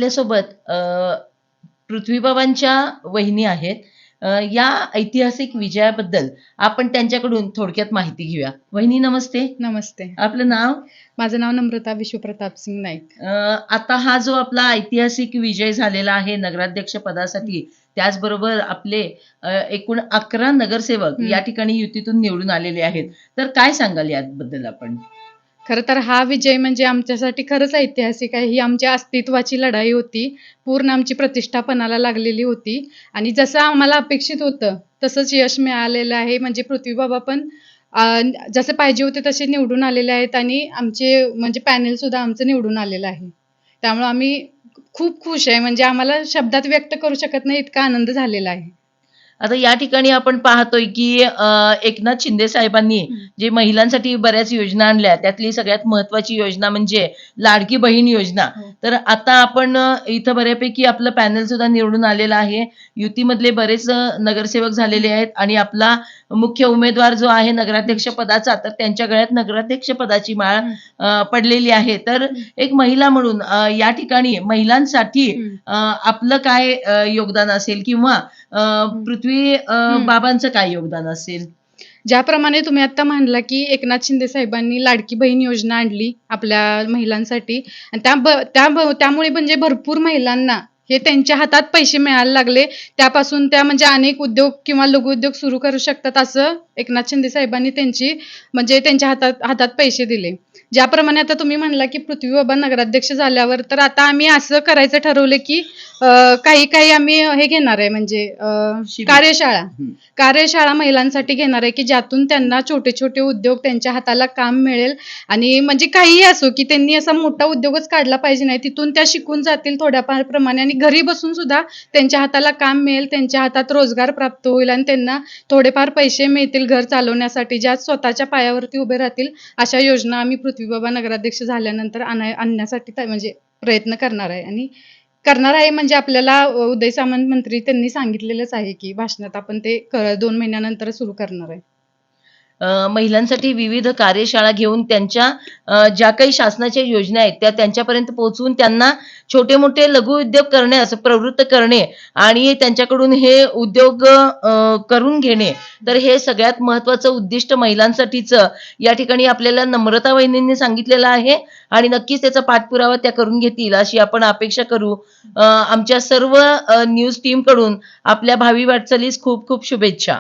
आपल्यासोबत पृथ्वीबाबांच्या वहिनी आहेत. या ऐतिहासिक विजयाबद्दल आपण त्यांच्याकडून थोडक्यात माहिती घेऊया. वहिनी नमस्ते. नमस्ते. आपलं नाव? माझं नाव नम्रता विश्वप्रताप सिंग नाईक. आता हा जो आपला ऐतिहासिक विजय झालेला आहे नगराध्यक्ष पदासाठी, त्याचबरोबर आपले एकूण 11 नगरसेवक या ठिकाणी युतीतून निवडून आलेले आहेत. तर काय सांगाल याबद्दल आपण? खरं तर हा विजय म्हणजे आमच्यासाठी खरंच ऐतिहासिक आहे. ही आमच्या अस्तित्वाची लढाई होती. पूर्ण आमची प्रतिष्ठा पणाला लागलेली होती आणि जसं आम्हाला अपेक्षित होतं तसंच यश मिळालेलं आहे. म्हणजे पृथ्वीबाबा पण जसे पाहिजे होते तसे निवडून आलेले आहेत आणि आमचे म्हणजे पॅनेल सुद्धा आमचं निवडून आलेलं आहे. त्यामुळे आम्ही खूप खुश आहे. म्हणजे आम्हाला शब्दात व्यक्त करू शकत नाही इतका आनंद झालेला आहे. आता या ठिकाणी आपण पाहतोय की एकनाथ शिंदे साहेबांनी जे महिलांसाठी बऱ्याच योजना आणल्या, त्यातली सगळ्यात महत्वाची योजना म्हणजे लाडकी बहीण योजना. हो. तर आता आपण इथं बऱ्यापैकी आपलं पॅनल सुद्धा निवडून आलेलं आहे. युतीमधले बरेच नगरसेवक झालेले आहेत आणि आपला मुख्य उमेदवार जो आहे नगराध्यक्ष पदाचा, तर त्यांच्या गळ्यात नगराध्यक्ष पदाची माळ पडलेली आहे. तर एक महिला म्हणून या ठिकाणी महिलांसाठी आपलं काय योगदान असेल किंवा पृथ्वी बाबांचं काय योगदान असेल? ज्याप्रमाणे तुम्ही आता म्हणला, की एकनाथ शिंदे साहेबांनी लाडकी बहीण योजना आणली आपल्या महिलांसाठी आणि त्यामुळे म्हणजे भरपूर महिलांना हे त्यांच्या हातात पैसे मिळायला लागले. त्यापासून त्या म्हणजे अनेक उद्योग किंवा लघुउद्योग सुरू करू शकतात असं एकनाथ शिंदे साहेबांनी म्हणजे त्यांच्या हातात पैसे दिले. ज्याप्रमाणे आता तुम्ही म्हणला, की पृथ्वीबाबा नगराध्यक्ष झाल्यावर तर आता आम्ही असं करायचं ठरवलं, की काही आम्ही हे घेणार आहे म्हणजे कार्यशाळा. कार्यशाळा महिलांसाठी घेणार आहे, की ज्यातून त्यांना छोटे-छोटे उद्योग त्यांच्या हाताला काम मिळेल आणि म्हणजे काहीही असो, की त्यांनी असा मोठा उद्योगच काढला पाहिजे नाही. तिथून त्या शिकून जातील थोड्याफार प्रमाणे आणि घरी बसून सुद्धा त्यांच्या हाताला काम मिळेल, त्यांच्या हातात रोजगार प्राप्त होईल आणि त्यांना थोडेफार पैसे मिळतील घर चालवण्यासाठी, ज्या स्वतःच्या पायावरती उभे राहतील. अशा योजना आम्ही पृथ्वीबाबा नगराध्यक्ष झाल्यानंतर आणण्यासाठी म्हणजे प्रयत्न करणार आहे म्हणजे आपल्याला उदय सामंत मंत्री त्यांनी सांगितलेलंच आहे, की भाषणात आपण ते 2 महिन्यानंतर सुरू करणार आहे. महिलांसाठी विविध कार्यशाळा घेऊन त्यांच्या ज्या काही शासनाच्या योजना आहेत त्या त्यांच्यापर्यंत पोहोचवून त्यांना छोटे-मोठे लघुउद्योग करण्यास प्रवृत्त करणे आणि त्यांच्याकडून हे उद्योग करून घेणे. तर हे सगळ्यात महत्त्वाचं उद्दिष्ट महिलांसाठीचं या ठिकाणी आपल्याला नम्रता वहिनींनी सांगितलेलं आहे आणि नक्कीच त्याचा पाठपुरावा त्या करून घेतील अशी आपण अपेक्षा करू. आमच्या सर्व न्यूज टीमकडून आपल्या भावी वाटचालीस खूप खूप शुभेच्छा.